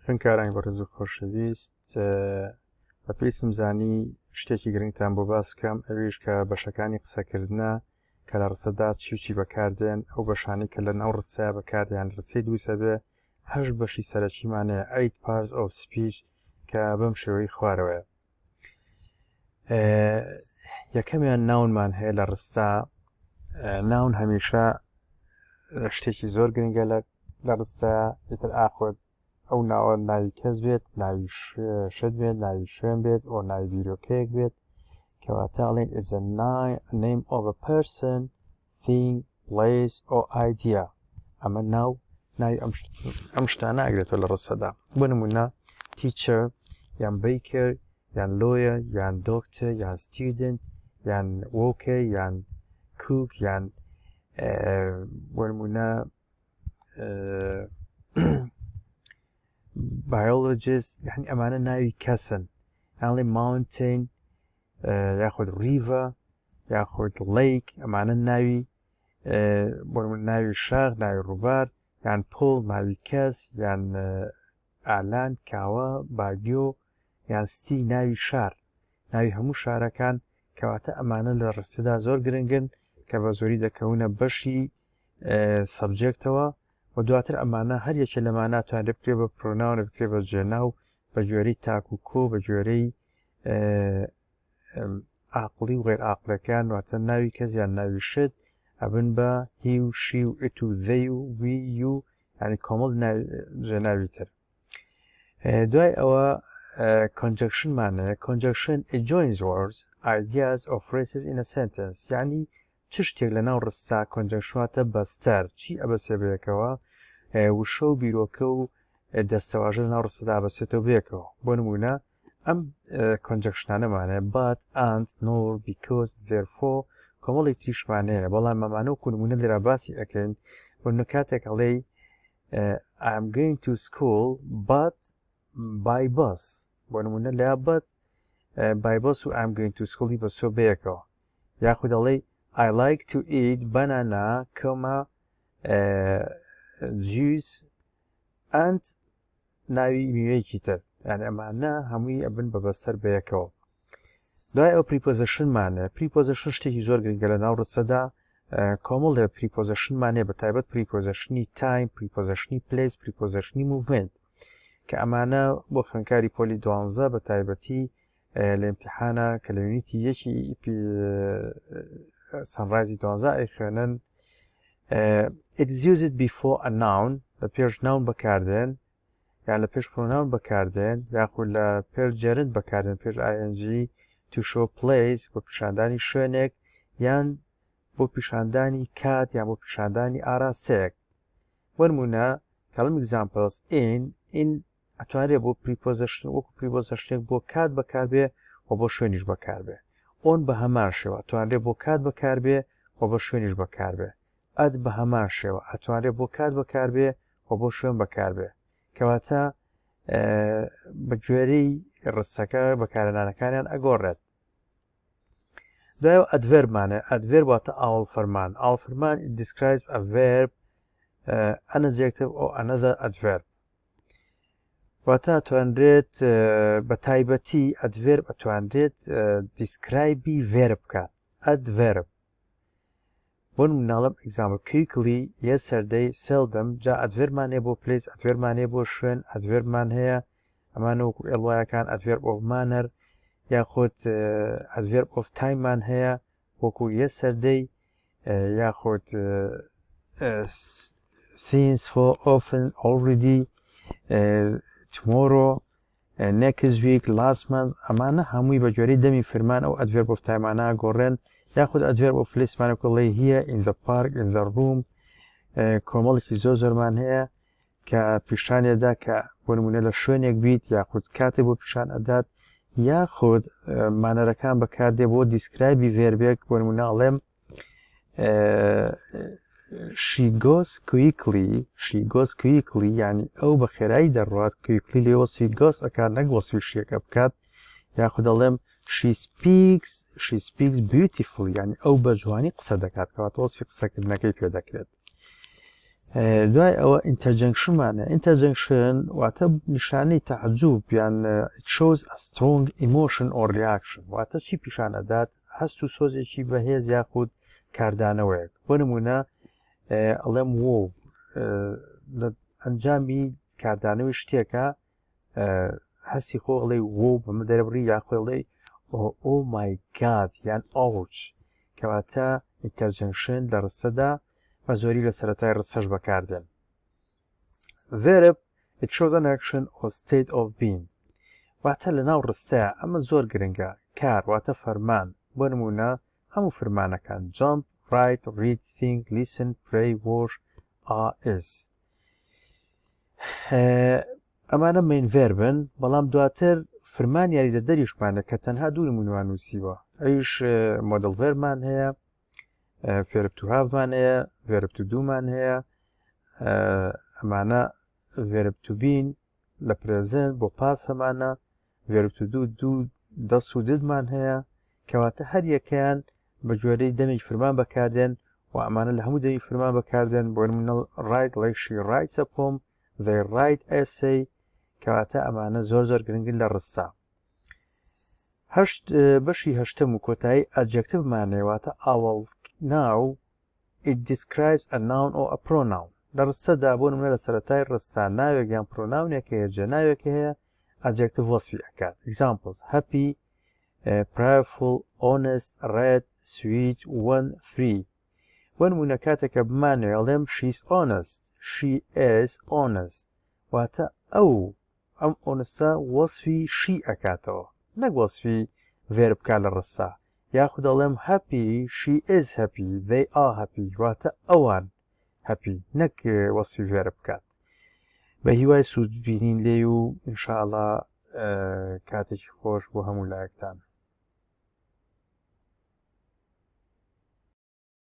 خوێنکارانی بەڕێز و خۆشەویست بەپێویستم زانی شتێکی گرنگتان بۆ باس بکەم ئەویش کە بەشەکانی قسەکردنە کە لە ڕسەدا چی بەکاردێن ئەو بەشانی کە لە ناو ڕسەیە بەکاردیان ڕسەی دووسە بێ هەشت بەشی سەرەکیمانەیە 8 parts of speech کە بەم شێوەی خوارەوەیە. یەکەمیان ناونمان هەیە لە ڕستە. ناون هەمیشە شتێکی زۆر گرنگە لە ڕستەیە ئیتر ئاخۆت ئەو ناوە ناوی کەس بێت، ناوی شت بێت، ناوی شوێن بێت، ئەو ناوی بیرۆکەیەک بێت کەواتە ئەڵێن is a name of a person, thing, place or idea. ئەمە ناوی ئەم شتانە ئەگرێتەوە لە ڕستەدا. بۆ نمونە teacher یان baker یان lawyer یان doctor یان student یان worker یان cook یان بۆ نمونە biologist، یعنی ئەمانە ناوی کەسن. ئەڵێ mountain یاخود river یاخود lake ئەمانە ناوی بۆ نمونە ناوی شاخ، ناوی ڕووبار، یان پۆل ناوی کەس، یان ئالان، کاوە، باگیۆ، یان ستی ناوی شار، ناوی هەموو شارەکان. کەواتە ئەمانە لە ڕستەدا زۆر گرنگن کە بە زۆری دەکەونە بەشی سەبجێکتەوە و دواتر ئەمانە هەر یەکێ لەمانە ناتوانرێت بکرێ بە pronoun بکرێ بە جێناو بە جۆرەی تاک و کۆ بە جۆرەی عاقڵی و غێر عاقلەکان واتە ناوی کەس یان ناوی شت ئەبن بە he و she و it و they و we you یعنی کۆمەڵ جێناوی تر. دوای ئەوە conjunctionمانەیە. conjunction it joins words, ideas or phrases in a sentence. یعنی چ شتێک لە ناو ڕستە conjunction بەستەر چی ئەبەسێ بەیەکەوە وشە و بیرۆکە و دەستەواژە لە ناو ڕستەدا بەسێتەوە بێکەوە. بۆ نمونە ئەم conjunctionانەمانەیە but, and, nor, because, therefore کۆمەڵی تریشمانەیە بەڵام ئەمانە وەکو نمونە لێرە باسی ئەەکەین. بۆ نمونە کاتێک ئەڵێ I'm going to school but by bus. بۆ نمونە لە but by bus و I'm going to school بەسۆ بەیەکەوە. یاخود ئەڵێ I like to eat banana, juice and ناوی میوەیەکی تر. یعنی ئەمانە هەمووی ئەبن بە بەسەر بەیەکەوە. دوای ئەو prepositionمانە. preposition شتێکی زۆر گرنگە لە ناو ڕستەدا. کۆمەڵ لە prepositionمانەیە بە تایبەت prepositionی time، prepositionی place، prepositionی movement کە ئەمانە بۆ خوێندکاری پۆلی 12 بە تایبەتی لە ئیمتیحانە کە لە یونیتی یەکی سەنڕایزی 12 ئەی خوێنن. it is used before a noun لە پێش ناون بەکاردێن یان لە پێش pronoun بەکاردێن یاخود لە پێش gerund بەکاردێن پێش ing to show place بۆ پیشاندانی شوێنێک یان بۆ پیشاندانی کات یان بۆ پیشاندانی ئاراستەیەک. بۆ نمونە کەڵم examples in ئەتوانرێت بۆ preposition وەکو prepositionێک بۆ کات بەکاربێ و بۆ شوێنیش بەکاربێ. on بە هەمان شێوە ئەتوانرێت بۆ کات بەکاربێ و بۆ شوێنیش بەکاربێ. at بە هەمان شێوە ئەتوانرێت بۆ کات بەکاربێ و بۆ شوێن بەکاربێ. کەواتە بە گوێرەی ڕستەکە بەکارهێنانەکانیان ئەگۆڕێت. دوای ئەدڤێربمانە. ئەدڤێرب واتە ئاوڵفەرمان. ئاوڵفەرمان it describes a verb, an adjective or another adverb. واتە ئەتوانرێت بە تایبەتی ئەدڤێرب ئەتوانرێت دیسکرایبی ڤێرب بکات. ئەدڤێرب بۆ مناڵم example quickly, yesterday, seldom. جا ئەدڤێربمان هەیە بۆ place، ئەدڤێربمان هەیە بۆ شوێن، ئەدڤێربمان هەیە ئەمانە وەکو ئێڵوایەکان adverb of manner یاخود adverb of timeمان هەیە وەکو yesterday یاخود since, for, often, already, tomorrow, next week, last month. ئەمانە هەمووی بە گوێرەی دەمی فرمان ئەو adverb of timeانە گۆڕێن یاخود adverb of placeمان کڵێ here, in the park, in the room. کۆمەڵێکی زۆرمان هەیە کە پیشانێدا کە بۆ نمونە لە شوێنێک بیت یاخود کاتێک بۆ پیشان ئەدات یاخود مانەرەکان بەکاردێ بۆ دیسکرایبی ڤێربێک. بۆ نمونە ئەڵێم she goes quickly یعنی ئەو بە خێرایی دەڕوات. quickly لێ وەسفی goes ئەکات نەک وەسفی شتێکە بکات. یاخود ئەڵێم she speaks beautifully یعنی ئەو بە جوانی قسە دەکات کەواتە وەسفی قسەکردنەکەی پێ دەکرێت. دوای ئەوە interjunctionمانە interjunction واتە نیشانەی تعجب یان it shows a strong emotion or reaction واتە چی پیشان ئەدات هەست و سۆزێکی بەهێز یاخود کاردانەوەیەک بۆ نمونە ئەڵێم وۆ ئەنجامی کاردانەوەی شتێکە هەستی خۆ ئەڵێ وۆ بەمە دەرەبڕی یاخۆڵێ ئۆ مای گاد یان ئاوچ کەواتە interjunction لە ڕستەدا بە زۆری لە سەرەتای ڕستەش بەکاردێن. verb it shows an action or state of being واتە لە ناو ڕستەیە ئەمە زۆر گرنگە کار واتە فەرمان بۆ نمونە هەموو فەرمانەکان jump, write, read, think, listen, pray, wash, are, is ئەمانە main verbن بەڵام دواتر فرمان یاریدە دەریشمانە کە تەنها دوو نمونەوان نووسیوە ئەویش model verbمان هەیە verb to have-مان هەیە verb to do-مان هەیە ئەمانە verb to be لە present بۆ past هەمانە verb to do دەست و did-مان هەیە کەواتە هەر یەکەیان بە جۆرەی دەمێک فرمان بەکاردێن و ئەمانە لە هەموو دەمی فرمان بەکاردێن بۆ نمونە write like she writes a poem they write essay کەواتە ئەمانە زۆر گرنگن لە ڕستە. بەشی هەشتم و کۆتایی adjectiveمان واتە ئاوەڵ now it describes a noun or a pronoun لە ڕستەدا بۆ نمونە لە سەرەتای ڕستە ناوێک یان پرۆناونێکە هەیە جێناوێکە هەیە adjective وەصفی ئەکات examples happy, prayerful, honest, red, sweet, 1, 3 بۆ نمونە کاتێکە بمانێ ئەڵێم she's honest she is honest واتە ئەم honestە وەصفی she ئەکاتەوە نەک وەصفی verb کا لە ڕستە یاخود ئەڵێم happy she is happy they are happy واتە ئەوان happy نەک وەصفی verb بکات بە هیوای سوود بینین لێ و ئینشاءڵڵا کاتێکی خۆش بۆ هەموو لایەکتان